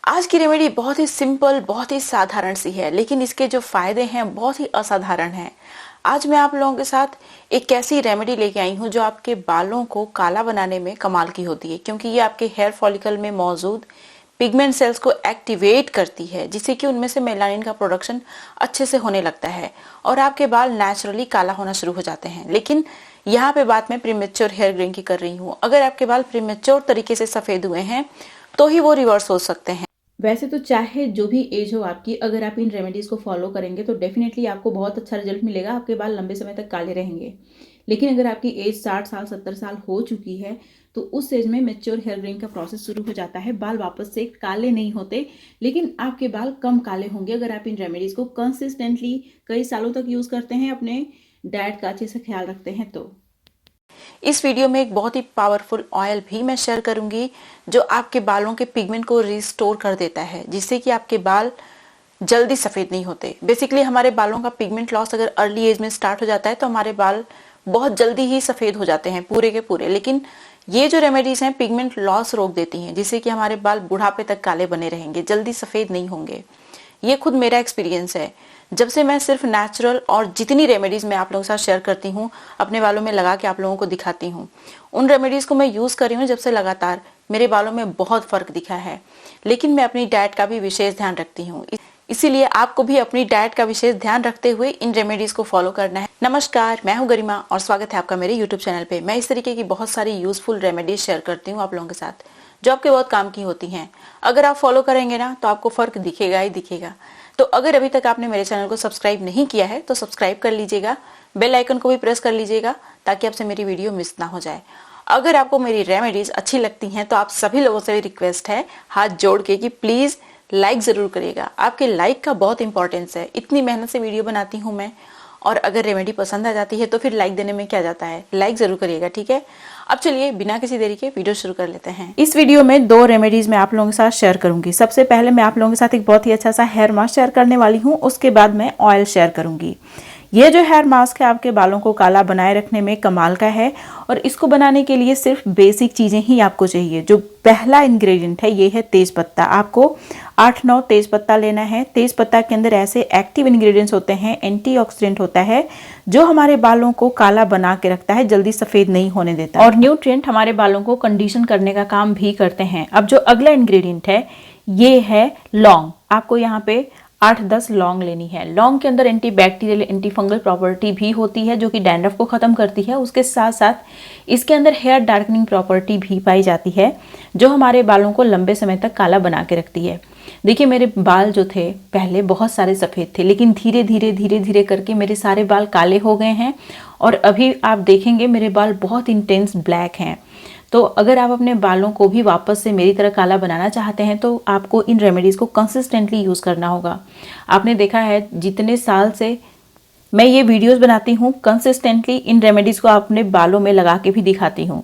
आज की रेमेडी बहुत ही सिंपल, बहुत ही साधारण सी है, लेकिन इसके जो फायदे हैं बहुत ही असाधारण हैं। आज मैं आप लोगों के साथ एक ऐसी रेमेडी लेके आई हूँ जो आपके बालों को काला बनाने में कमाल की होती है, क्योंकि ये आपके हेयर फॉलिकल में मौजूद पिगमेंट सेल्स को एक्टिवेट करती है, जिससे कि उनमें से मेलानिन का प्रोडक्शन अच्छे से होने लगता है और आपके बाल नेचुरली काला होना शुरू हो जाते हैं। लेकिन यहाँ पे बात मैं प्रीमेच्योर हेयर ग्रेइंग की कर रही हूँ। अगर आपके बाल प्रीमेच्योर तरीके से सफेद हुए हैं तो ही वो रिवर्स हो सकते हैं। वैसे तो चाहे जो भी एज हो आपकी, अगर आप इन रेमेडीज़ को फॉलो करेंगे तो डेफिनेटली आपको बहुत अच्छा रिजल्ट मिलेगा, आपके बाल लंबे समय तक काले रहेंगे। लेकिन अगर आपकी एज 60 साल 70 साल हो चुकी है तो उस एज में मैच्योर हेयर ग्रेइंग का प्रोसेस शुरू हो जाता है। बाल वापस से काले नहीं होते, लेकिन आपके बाल कम काले होंगे अगर आप इन रेमेडीज़ को कंसिस्टेंटली कई सालों तक यूज़ करते हैं, अपने डाइट का अच्छे से ख्याल रखते हैं। तो इस वीडियो में एक बहुत ही पावरफुल ऑयल भी मैं शेयर करूंगी जो आपके बालों के पिगमेंट को रिस्टोर कर देता है, जिससे कि आपके बाल जल्दी सफेद नहीं होते। बेसिकली हमारे बालों का पिगमेंट लॉस अगर अर्ली एज में स्टार्ट हो जाता है तो हमारे बाल बहुत जल्दी ही सफेद हो जाते हैं पूरे के पूरे। लेकिन ये जो रेमेडीज हैं पिगमेंट लॉस रोक देती हैं, जिससे कि हमारे बाल बुढ़ापे तक काले बने रहेंगे, जल्दी सफेद नहीं होंगे। ये खुद मेरा एक्सपीरियंस है। जब से मैं सिर्फ नेचुरल और जितनी रेमेडीज मैं आप लोगों के साथ शेयर करती हूँ, अपने बालों में लगा के आप लोगों को दिखाती हूँ, उन रेमेडीज को मैं यूज कर रही हूँ जब से लगातार मेरे बालों में बहुत फर्क दिखा है। लेकिन मैं अपनी डाइट का भी विशेष ध्यान रखती हूँ, इसीलिए आपको भी अपनी डाइट का विशेष ध्यान रखते हुए इन रेमेडीज को फॉलो करना है। नमस्कार, मैं हूँ गरिमा और स्वागत है आपका मेरे यूट्यूब चैनल पे। मैं इस तरीके की बहुत सारी यूजफुल रेमेडीज शेयर करती हूँ आप लोगों के साथ, जो आपके बहुत काम की होती हैं। अगर आप फॉलो करेंगे ना तो आपको फर्क दिखेगा ही दिखेगा। तो अगर अभी तक आपने मेरे चैनल को सब्सक्राइब नहीं किया है तो सब्सक्राइब कर लीजिएगा, बेल आइकन को भी प्रेस कर लीजिएगा ताकि आपसे मेरी वीडियो मिस ना हो जाए। अगर आपको मेरी रेमेडीज अच्छी लगती हैं तो आप सभी लोगों से भी रिक्वेस्ट है हाथ जोड़ के कि प्लीज लाइक जरूर करिएगा। आपके लाइक का बहुत इंपॉर्टेंस है। इतनी मेहनत से वीडियो बनाती हूँ मैं, और अगर रेमेडी पसंद आ जाती है तो फिर लाइक देने में क्या जाता है, लाइक जरूर करिएगा, ठीक है। अब चलिए बिना किसी देरी के वीडियो शुरू कर लेते हैं। इस वीडियो में 2 रेमेडीज मैं आप लोगों के साथ शेयर करूंगी। सबसे पहले मैं आप लोगों के साथ एक बहुत ही अच्छा सा हेयर मास्क शेयर करने वाली हूँ, उसके बाद मैं ऑयल शेयर करूंगी। ये जो हेयर मास्क है आपके बालों को काला बनाए रखने में कमाल का है, और इसको बनाने के लिए सिर्फ बेसिक चीज़ें ही आपको चाहिए। जो पहला इंग्रेडिएंट है ये है तेज पत्ता। आपको 8-9 तेज पत्ता लेना है। तेज पत्ता के अंदर ऐसे एक्टिव इंग्रेडिएंट्स होते हैं, एंटीऑक्सीडेंट होता है, जो हमारे बालों को काला बना के रखता है, जल्दी सफ़ेद नहीं होने देता, और न्यूट्रिएंट हमारे बालों को कंडीशन करने का काम भी करते हैं। अब जो अगला इंग्रेडिएंट है ये है लौंग। आपको यहाँ पे 8-10 लौंग लेनी है। लौंग के अंदर एंटीबैक्टीरियल, एंटी फंगल प्रॉपर्टी भी होती है जो कि डैंड्रफ को ख़त्म करती है। उसके साथ साथ इसके अंदर हेयर डार्कनिंग प्रॉपर्टी भी पाई जाती है, जो हमारे बालों को लंबे समय तक काला बना के रखती है। देखिए, मेरे बाल जो थे पहले बहुत सारे सफ़ेद थे, लेकिन धीरे धीरे करके मेरे सारे बाल काले हो गए हैं, और अभी आप देखेंगे मेरे बाल बहुत इंटेंस ब्लैक हैं। तो अगर आप अपने बालों को भी वापस से मेरी तरह काला बनाना चाहते हैं तो आपको इन रेमेडीज़ को कंसिस्टेंटली यूज़ करना होगा। आपने देखा है जितने साल से मैं ये वीडियोस बनाती हूँ, कंसिस्टेंटली इन रेमेडीज़ को अपने बालों में लगा के भी दिखाती हूँ।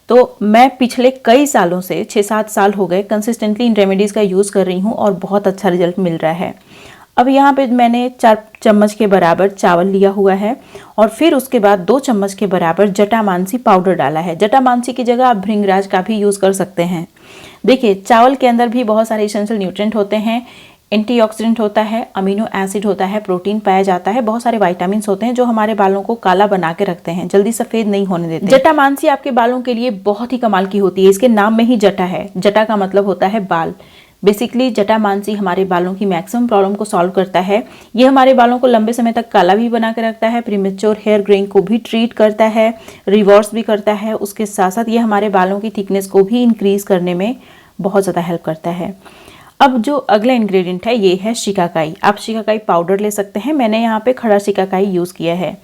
तो मैं पिछले कई सालों से 6-7 साल हो गए कंसिस्टेंटली इन रेमेडीज़ का यूज़ कर रही हूँ और बहुत अच्छा रिजल्ट मिल रहा है। अब यहाँ पे मैंने 4 चम्मच के बराबर चावल लिया हुआ है, और फिर उसके बाद 2 चम्मच के बराबर जटामांसी पाउडर डाला है। जटामांसी की जगह आप भृंगराज का भी यूज़ कर सकते हैं। देखिए, चावल के अंदर भी बहुत सारे एसेंशियल न्यूट्रिएंट होते हैं, एंटीऑक्सीडेंट होता है, अमीनो एसिड होता है, प्रोटीन पाया जाता है, बहुत सारे विटामिन्स होते हैं जो हमारे बालों को काला बना के रखते हैं, जल्दी सफ़ेद नहीं होने देते। जटामांसी आपके बालों के लिए बहुत ही कमाल की होती है। इसके नाम में ही जटा है। जटा का मतलब होता है बाल। बेसिकली जटामांसी हमारे बालों की मैक्सिमम प्रॉब्लम को सॉल्व करता है। ये हमारे बालों को लंबे समय तक काला भी बना के रखता है, प्रीमेच्योर हेयर ग्रेइंग को भी ट्रीट करता है, रिवर्स भी करता है। उसके साथ साथ ये हमारे बालों की थिकनेस को भी इंक्रीज करने में बहुत ज़्यादा हेल्प करता है। अब जो अगला इंग्रेडिएंट है ये है शिकाकाई। आप शिकाकाई पाउडर ले सकते हैं। मैंने यहाँ पे खड़ा शिकाकाई यूज़ किया है।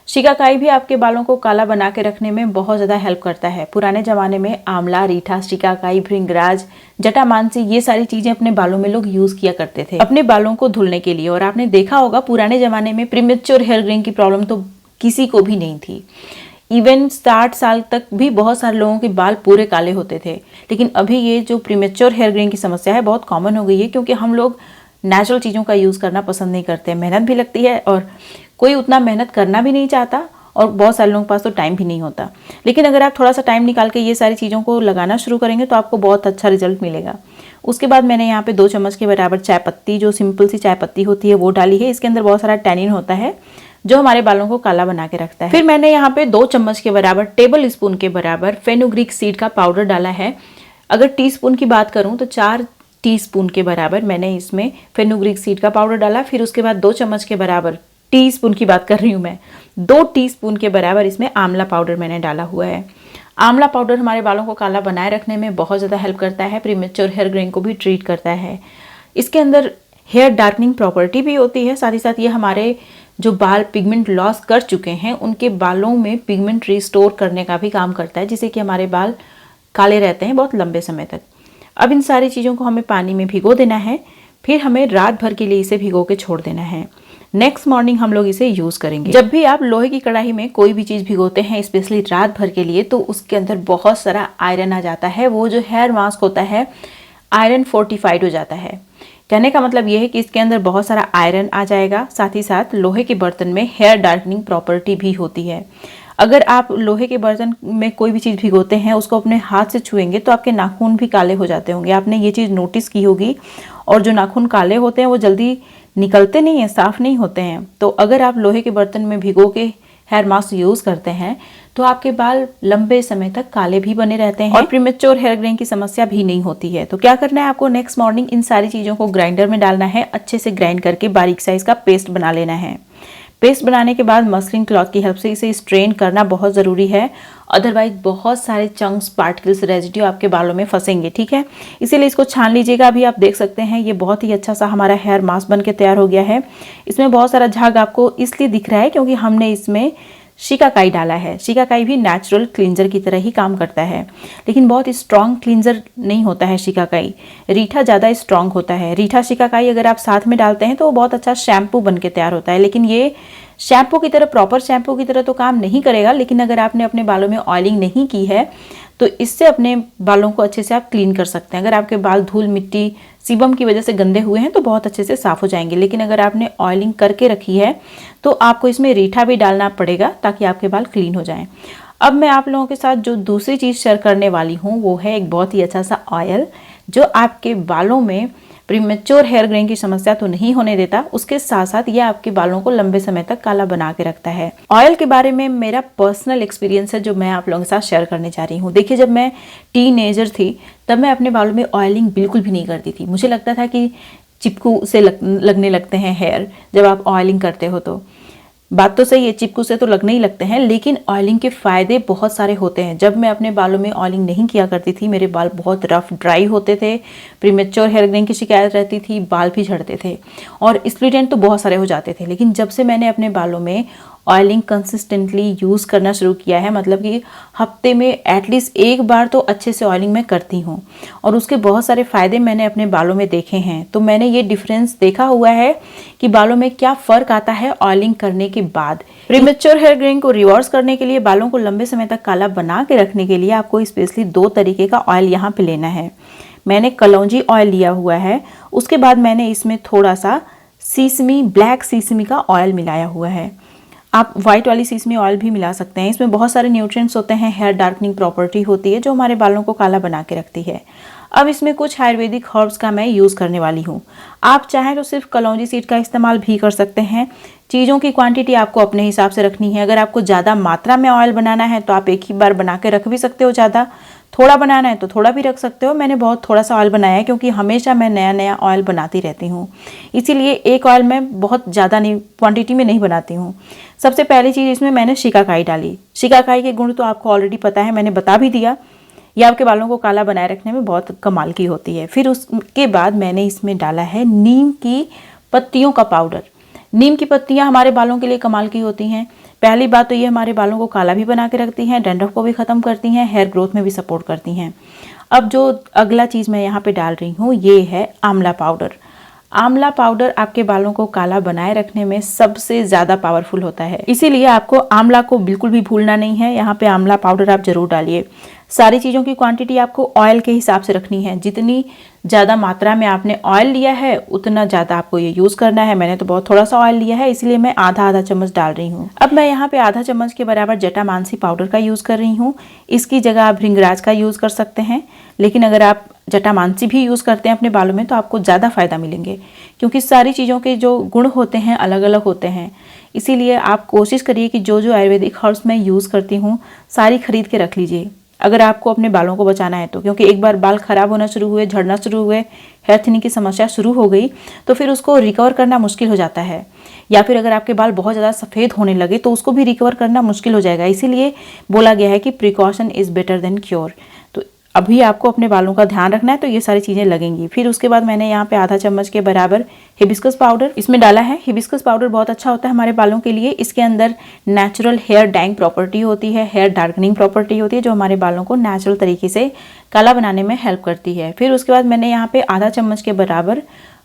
शिकाकाई भी आपके बालों को काला बना के रखने में बहुत ज़्यादा हेल्प करता है। पुराने ज़माने में आंवला, रीठा, शिकाकाई, भृंगराज, जटामांसी, ये सारी चीज़ें अपने बालों में लोग यूज़ किया करते थे अपने बालों को धुलने के लिए। और आपने देखा होगा पुराने ज़माने में प्रीमेच्योर हेयर ग्रेइंग की प्रॉब्लम तो किसी को भी नहीं थी। इवन 60 साल तक भी बहुत सारे लोगों के बाल पूरे काले होते थे। लेकिन अभी ये जो प्रीमेच्योर हेयर ग्रेइंग की समस्या है बहुत कॉमन हो गई है, क्योंकि हम लोग नेचुरल चीज़ों का यूज़ करना पसंद नहीं करते। मेहनत भी लगती है और कोई उतना मेहनत करना भी नहीं चाहता, और बहुत सारे लोगों के पास तो टाइम भी नहीं होता। लेकिन अगर आप थोड़ा सा टाइम निकाल के ये सारी चीज़ों को लगाना शुरू करेंगे तो आपको बहुत अच्छा रिजल्ट मिलेगा। उसके बाद मैंने यहाँ पे 2 चम्मच के बराबर चाय पत्ती, जो सिंपल सी चाय पत्ती होती है वो डाली है। इसके अंदर बहुत सारा टैनिन होता है जो हमारे बालों को काला बना के रखता है। फिर मैंने यहाँ पे 2 चम्मच के बराबर, टेबल स्पून के बराबर फेनुग्रीक सीड का पाउडर डाला है। अगर टीस्पून की बात करूँ तो 4 टीस्पून के बराबर मैंने इसमें फेनुग्रीक सीड का पाउडर डाला। फिर उसके बाद 2 चम्मच के बराबर, टीस्पून की बात कर रही हूँ मैं, 2 टीस्पून के बराबर इसमें आंवला पाउडर मैंने डाला हुआ है। आंवला पाउडर हमारे बालों को काला बनाए रखने में बहुत ज़्यादा हेल्प करता है, प्रीमेच्योर हेयर ग्रेइंग को भी ट्रीट करता है। इसके अंदर हेयर डार्कनिंग प्रॉपर्टी भी होती है, साथ ही साथ ये हमारे जो बाल पिगमेंट लॉस कर चुके हैं उनके बालों में पिगमेंट रिस्टोर करने का भी काम करता है, जिससे कि हमारे बाल काले रहते हैं बहुत लंबे समय तक। अब इन सारी चीज़ों को हमें पानी में भिगो देना है, फिर हमें रात भर के लिए इसे भिगो के छोड़ देना है। नेक्स्ट मॉर्निंग हम लोग इसे यूज़ करेंगे। जब भी आप लोहे की कढ़ाई में कोई भी चीज़ भिगोते हैं, स्पेशली रात भर के लिए, तो उसके अंदर बहुत सारा आयरन आ जाता है। वो जो हेयर मास्क होता है आयरन फोर्टिफाइड हो जाता है। कहने का मतलब ये है कि इसके अंदर बहुत सारा आयरन आ जाएगा। साथ ही साथ लोहे के बर्तन में हेयर डार्कनिंग प्रॉपर्टी भी होती है। अगर आप लोहे के बर्तन में कोई भी चीज़ भिगोते हैं, उसको अपने हाथ से छुएंगे तो आपके नाखून भी काले हो जाते होंगे। आपने ये चीज़ नोटिस की होगी। और जो नाखून काले होते हैं वो जल्दी निकलते नहीं हैं, साफ नहीं होते हैं। तो अगर आप लोहे के बर्तन में भिगो के हेयर मास्क यूज़ करते हैं तो आपके बाल लंबे समय तक काले भी बने रहते हैं और प्रीमेच्योर हेयर ग्रेइंग की समस्या भी नहीं होती है। तो क्या करना है आपको, नेक्स्ट मॉर्निंग इन सारी चीज़ों को ग्राइंडर में डालना है, अच्छे से ग्राइंड करके बारीक साइज का पेस्ट बना लेना है। पेस्ट बनाने के बाद मसलिन क्लॉथ की हेल्प से इसे स्ट्रेन करना बहुत ज़रूरी है, अदरवाइज बहुत सारे चंक्स, पार्टिकल्स, रेजिड्यू आपके बालों में फंसेंगे। ठीक है, इसीलिए इसको छान लीजिएगा। अभी आप देख सकते हैं ये बहुत ही अच्छा सा हमारा हेयर मास्क बन के तैयार हो गया है। इसमें बहुत सारा झाग आपको इसलिए दिख रहा है क्योंकि हमने इसमें शिकाकाई डाला है। शिकाकाई भी नेचुरल क्लींजर की तरह ही काम करता है, लेकिन बहुत स्ट्रॉन्ग क्लींजर नहीं होता है शिकाकाई। रीठा ज़्यादा स्ट्रॉन्ग होता है। रीठा शिकाकाई अगर आप साथ में डालते हैं तो वो बहुत अच्छा शैम्पू बन के तैयार होता है, लेकिन ये शैम्पू की तरह, प्रॉपर शैम्पू की तरह तो काम नहीं करेगा। लेकिन अगर आपने अपने बालों में ऑयलिंग नहीं की है तो इससे अपने बालों को अच्छे से आप क्लीन कर सकते हैं। अगर आपके बाल धूल, मिट्टी, सीबम की वजह से गंदे हुए हैं तो बहुत अच्छे से साफ हो जाएंगे। लेकिन अगर आपने ऑयलिंग करके रखी है तो आपको इसमें रीठा भी डालना पड़ेगा ताकि आपके बाल क्लीन हो जाएं। अब मैं आप लोगों के साथ जो दूसरी चीज़ शेयर करने वाली हूँ वो है एक बहुत ही अच्छा सा ऑयल, जो आपके बालों में प्रीमेच्योर हेयर ग्रेइंग की समस्या तो नहीं होने देता, उसके साथ साथ ये आपके बालों को लंबे समय तक काला बना के रखता है। ऑयल के बारे में मेरा पर्सनल एक्सपीरियंस है जो मैं आप लोगों के साथ शेयर करने जा रही हूँ। देखिए, जब मैं टीनेजर थी तब मैं अपने बालों में ऑयलिंग बिल्कुल भी नहीं करती थी। मुझे लगता था कि चिपकू से लगने लगते हैं हेयर जब आप ऑयलिंग करते हो। तो बात तो सही है, चिपकू से तो लगने ही लगते हैं, लेकिन ऑयलिंग के फ़ायदे बहुत सारे होते हैं। जब मैं अपने बालों में ऑयलिंग नहीं किया करती थी, मेरे बाल बहुत रफ, ड्राई होते थे, प्रीमेच्योर हेयर ग्रेइंग की शिकायत रहती थी, बाल भी झड़ते थे और स्प्लिट एंड तो बहुत सारे हो जाते थे। लेकिन जब से मैंने अपने बालों में ऑयलिंग कंसिस्टेंटली यूज़ करना शुरू किया है, मतलब कि हफ्ते में एटलीस्ट एक बार तो अच्छे से ऑयलिंग मैं करती हूँ और उसके बहुत सारे फ़ायदे मैंने अपने बालों में देखे हैं। तो मैंने ये डिफरेंस देखा हुआ है कि बालों में क्या फ़र्क आता है ऑयलिंग करने के बाद। प्रीमेच्योर हेयर ग्रेइंग को रिवर्स करने के लिए, बालों को लंबे समय तक काला बना के रखने के लिए आपको स्पेशली 2 तरीके का ऑयल यहाँ पे लेना है। मैंने कलौंजी ऑयल लिया हुआ है, उसके बाद मैंने इसमें थोड़ा सा सीसमी, ब्लैक सीसमी का ऑयल मिलाया हुआ है। आप व्हाइट वाली सीसमी ऑयल भी मिला सकते हैं। इसमें बहुत सारे न्यूट्रिएंट्स होते हैं, हेयर डार्कनिंग प्रॉपर्टी होती है जो हमारे बालों को काला बना के रखती है। अब इसमें कुछ आयुर्वेदिक हर्ब्स का मैं यूज़ करने वाली हूँ। आप चाहें तो सिर्फ कलौंजी सीड का इस्तेमाल भी कर सकते हैं। चीज़ों की क्वांटिटी आपको अपने हिसाब से रखनी है। अगर आपको ज़्यादा मात्रा में ऑयल बनाना है तो आप एक ही बार बना के रख भी सकते हो, ज़्यादा थोड़ा बनाना है तो थोड़ा भी रख सकते हो। मैंने बहुत थोड़ा सा ऑयल बनाया है क्योंकि हमेशा मैं नया नया ऑयल बनाती रहती हूँ, इसीलिए एक ऑयल मैं बहुत ज़्यादा नहीं, क्वांटिटी में नहीं बनाती हूँ। सबसे पहली चीज़ इसमें मैंने शिकाकाई डाली। शिकाकाई के गुण तो आपको ऑलरेडी पता है, मैंने बता भी दिया। ये आपके बालों को काला बनाए रखने में बहुत कमाल की होती है। फिर उसके बाद मैंने इसमें डाला है नीम की पत्तियों का पाउडर। नीम की पत्तियाँ हमारे बालों के लिए कमाल की होती हैं। पहली बात तो ये हमारे बालों को काला भी बना के रखती हैं, डैंड्रफ को भी ख़त्म करती हैं, हेयर ग्रोथ में भी सपोर्ट करती हैं। अब जो अगला चीज़ मैं यहाँ पे डाल रही हूँ ये है आंवला पाउडर। आंवला पाउडर आपके बालों को काला बनाए रखने में सबसे ज़्यादा पावरफुल होता है, इसीलिए आपको आंवला को बिल्कुल भी भूलना नहीं है। यहाँ पे आंवला पाउडर आप जरूर डालिए। सारी चीज़ों की क्वांटिटी आपको ऑयल के हिसाब से रखनी है। जितनी ज़्यादा मात्रा में आपने ऑयल लिया है उतना ज़्यादा आपको ये यूज़ करना है। मैंने तो बहुत थोड़ा सा ऑयल लिया है, इसलिए मैं आधा चम्मच डाल रही हूँ। अब मैं यहाँ पे आधा चम्मच के बराबर जटामांसी पाउडर का यूज़ कर रही हूँ। इसकी जगह आप भृंगराज का यूज़ कर सकते हैं, लेकिन अगर आप जटामांसी भी यूज़ करते हैं अपने बालों में तो आपको ज़्यादा फ़ायदा मिलेंगे, क्योंकि सारी चीज़ों के जो गुण होते हैं अलग अलग होते हैं। इसीलिए आप कोशिश करिए कि जो जो आयुर्वेदिक हर्ब्स मैं यूज़ करती हूँ सारी खरीद के रख लीजिए, अगर आपको अपने बालों को बचाना है तो। क्योंकि एक बार बाल खराब होना शुरू हुए, झड़ना शुरू हुए, हेयर थिनिंग की समस्या शुरू हो गई तो फिर उसको रिकवर करना मुश्किल हो जाता है। या फिर अगर आपके बाल बहुत ज़्यादा सफ़ेद होने लगे तो उसको भी रिकवर करना मुश्किल हो जाएगा। इसीलिए बोला गया है कि precaution is better than cure. तो अभी आपको अपने बालों का ध्यान रखना है तो ये सारी चीज़ें लगेंगी। फिर उसके बाद मैंने यहाँ पे आधा चम्मच के बराबर हिबिस्कस पाउडर इसमें डाला है। हिबिस्कस पाउडर बहुत अच्छा होता है हमारे बालों के लिए। इसके अंदर नेचुरल हेयर डाइंग प्रॉपर्टी होती है, हेयर डार्कनिंग प्रॉपर्टी होती है, जो हमारे बालों को नेचुरल तरीके से काला बनाने में हेल्प करती है। फिर उसके बाद मैंने यहाँ पे आधा चम्मच के बराबर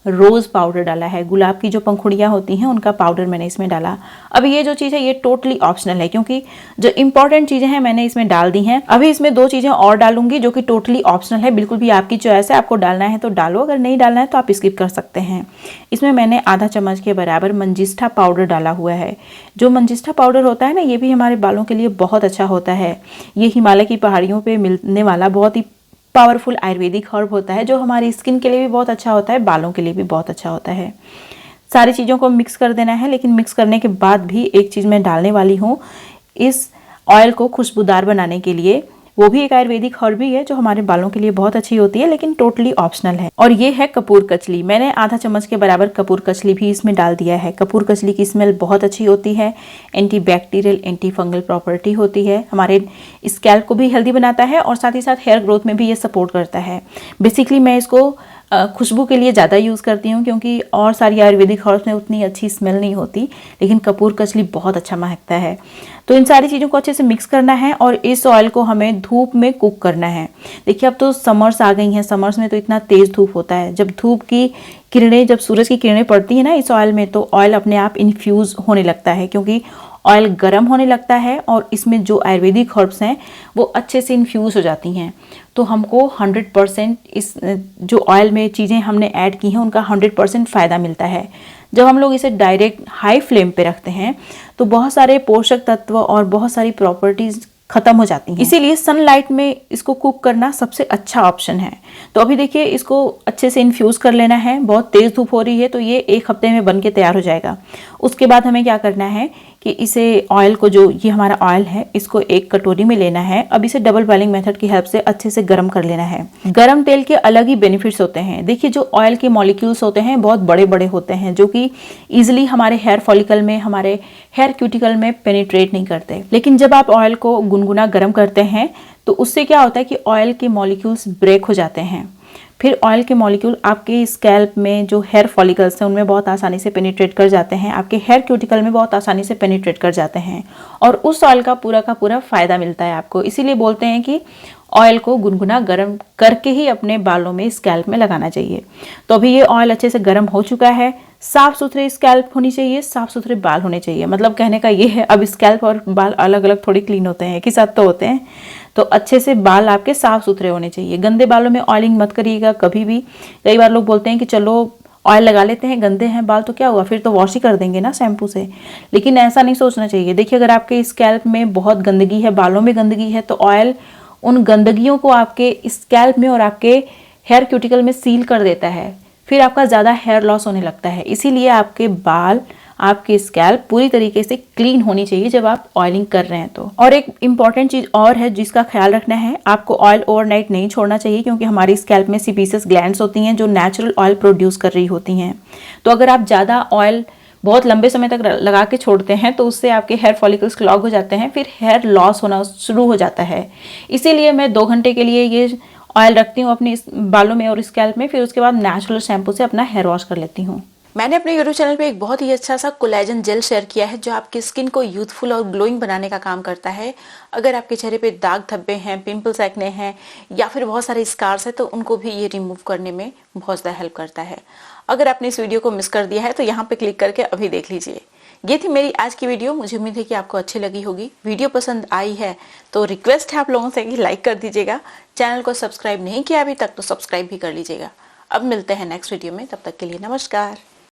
रोज़ पाउडर डाला है। गुलाब की जो पंखुड़ियाँ होती हैं उनका पाउडर मैंने इसमें डाला। अब ये जो चीज़ है ये टोटली ऑप्शनल है, क्योंकि जो इंपॉर्टेंट चीज़ें हैं मैंने इसमें डाल दी हैं। अभी इसमें 2 चीज़ें और डालूंगी जो कि टोटली ऑप्शनल है, बिल्कुल भी आपकी चॉइस है। आपको डालना है तो डालो, अगर नहीं डालना है तो आप स्किप कर सकते हैं। इसमें मैंने आधा चम्मच के बराबर मंजिष्ठा पाउडर डाला हुआ है। जो मंजिष्ठा पाउडर होता है ना, ये भी हमारे बालों के लिए बहुत अच्छा होता है। ये हिमालय की पहाड़ियों पर मिलने वाला बहुत ही पावरफुल आयुर्वेदिक हर्ब होता है, जो हमारी स्किन के लिए भी बहुत अच्छा होता है, बालों के लिए भी बहुत अच्छा होता है। सारी चीज़ों को मिक्स कर देना है, लेकिन मिक्स करने के बाद भी एक चीज़ मैं डालने वाली हूँ इस ऑयल को खुशबूदार बनाने के लिए। वो भी एक आयुर्वेदिक हर्ब ही है जो हमारे बालों के लिए बहुत अच्छी होती है, लेकिन टोटली ऑप्शनल है। और ये है कपूर कचली। मैंने आधा चम्मच के बराबर कपूर कचली भी इसमें डाल दिया है। कपूर कचली की स्मेल बहुत अच्छी होती है, anti bacterial anti fungal property होती है, हमारे स्कैल्प को भी हेल्दी बनाता है और साथ ही साथ हेयर ग्रोथ में भी ये सपोर्ट करता है। बेसिकली मैं इसको खुशबू के लिए ज़्यादा यूज़ करती हूँ, क्योंकि और सारी आयुर्वेदिक हर्ब्स में उतनी अच्छी स्मेल नहीं होती, लेकिन कपूर कचली बहुत अच्छा महकता है। तो इन सारी चीज़ों को अच्छे से मिक्स करना है और इस ऑयल को हमें धूप में कुक करना है। देखिए अब तो समर्स आ गई हैं, समर्स में तो इतना तेज़ धूप होता है। जब धूप की किरणें, जब सूरज की किरणें पड़ती हैं ना इस ऑयल में, तो ऑयल अपने आप इन्फ्यूज़ होने लगता है, क्योंकि ऑयल गर्म होने लगता है और इसमें जो आयुर्वेदिक हर्ब्स हैं वो अच्छे से इन्फ्यूज़ हो जाती हैं। तो हमको 100% इस जो ऑयल में चीज़ें हमने ऐड की हैं उनका 100% फ़ायदा मिलता है। जब हम लोग इसे डायरेक्ट हाई फ्लेम पे रखते हैं तो बहुत सारे पोषक तत्व और बहुत सारी प्रॉपर्टीज़ ख़त्म हो जाती हैं। इसीलिए सनलाइट में इसको कुक करना सबसे अच्छा ऑप्शन है। तो अभी देखिए इसको अच्छे से इन्फ्यूज़ कर लेना है। बहुत तेज़ धूप हो रही है तो ये 1 हफ्ते में बन के तैयार हो जाएगा। उसके बाद हमें क्या करना है कि इसे ऑयल को, जो ये हमारा ऑयल है, इसको एक कटोरी में लेना है। अब इसे डबल बॉइलिंग मेथड की हेल्प से अच्छे से गर्म कर लेना है। गर्म तेल के अलग ही बेनिफिट्स होते हैं। देखिए जो ऑयल के मॉलिक्यूल्स होते हैं बहुत बड़े बड़े होते हैं, जो कि ईजिली हमारे हेयर फॉलिकल में, हमारे हेयर क्यूटिकल में पेनिट्रेट नहीं करते। लेकिन जब आप ऑयल को गुनगुना गर्म करते हैं तो उससे क्या होता है कि ऑयल के मॉलिक्यूल्स ब्रेक हो जाते हैं। फिर ऑयल के मॉलिक्यूल आपके स्कैल्प में जो हेयर फॉलिकल्स हैं उनमें बहुत आसानी से पेनिट्रेट कर जाते हैं, आपके हेयर क्यूटिकल में बहुत आसानी से पेनिट्रेट कर जाते हैं और उस ऑयल का पूरा फ़ायदा मिलता है आपको। इसीलिए बोलते हैं कि ऑयल को गुनगुना गर्म करके ही अपने बालों में, स्कैल्प में लगाना चाहिए। तो अभी ये ऑयल अच्छे से गर्म हो चुका है। साफ़ सुथरे स्कैल्प होनी चाहिए, साफ़ सुथरे बाल होने चाहिए। मतलब कहने का ये है, अब स्कैल्प और बाल अलग अलग थोड़ी क्लीन होते हैं, एक ही साथ तो होते हैं। तो अच्छे से बाल आपके साफ़ सुथरे होने चाहिए। गंदे बालों में ऑयलिंग मत करिएगा कभी भी। कई बार लोग बोलते हैं कि चलो ऑयल लगा लेते हैं, गंदे हैं बाल तो क्या हुआ, फिर तो वॉश ही कर देंगे ना शैम्पू से। लेकिन ऐसा नहीं सोचना चाहिए। देखिए अगर आपके स्कैल्प में बहुत गंदगी है, बालों में गंदगी है, तो ऑयल उन गंदगियों को आपके स्कैल्प में और आपके हेयर क्यूटिकल में सील कर देता है। फिर आपका ज़्यादा हेयर लॉस होने लगता है। इसीलिए आपके बाल, आपकी स्कैल्प पूरी तरीके से क्लीन होनी चाहिए जब आप ऑयलिंग कर रहे हैं तो। और एक इम्पॉर्टेंट चीज़ और है जिसका ख्याल रखना है, आपको ऑयल ओवरनाइट नहीं छोड़ना चाहिए, क्योंकि हमारी स्कैल्प में सीबेसियस ग्लैंड्स होती हैं जो नेचुरल ऑयल प्रोड्यूस कर रही होती हैं। तो अगर आप ज़्यादा ऑयल बहुत लंबे समय तक लगा के छोड़ते हैं तो उससे आपके हेयर फॉलिकल्स क्लॉग हो जाते हैं, फिर हेयर लॉस होना शुरू हो जाता है। इसीलिए मैं 2 घंटे के लिए ये ऑयल रखती हूँ अपने बालों में और स्कैल्प में, फिर उसके बाद नेचुरल शैम्पू से अपना हेयर वॉश कर लेती हूँ। मैंने अपने यूट्यूब चैनल पे एक बहुत ही अच्छा सा कोलेजन जेल शेयर किया है जो आपकी स्किन को यूथफुल और ग्लोइंग बनाने का काम करता है। अगर आपके चेहरे पे दाग धब्बे हैं, पिंपल्स एक्ने हैं या फिर बहुत सारे स्कार्स हैं तो उनको भी ये रिमूव करने में बहुत ज़्यादा हेल्प करता है। अगर आपने इस वीडियो को मिस कर दिया है तो यहाँ पे क्लिक करके अभी देख लीजिए। ये थी मेरी आज की वीडियो। मुझे उम्मीद है कि आपको अच्छी लगी होगी। वीडियो पसंद आई है तो रिक्वेस्ट है आप लोगों से कि लाइक कर दीजिएगा। चैनल को सब्सक्राइब नहीं किया अभी तक तो सब्सक्राइब भी कर लीजिएगा। अब मिलते हैं नेक्स्ट वीडियो में, तब तक के लिए नमस्कार।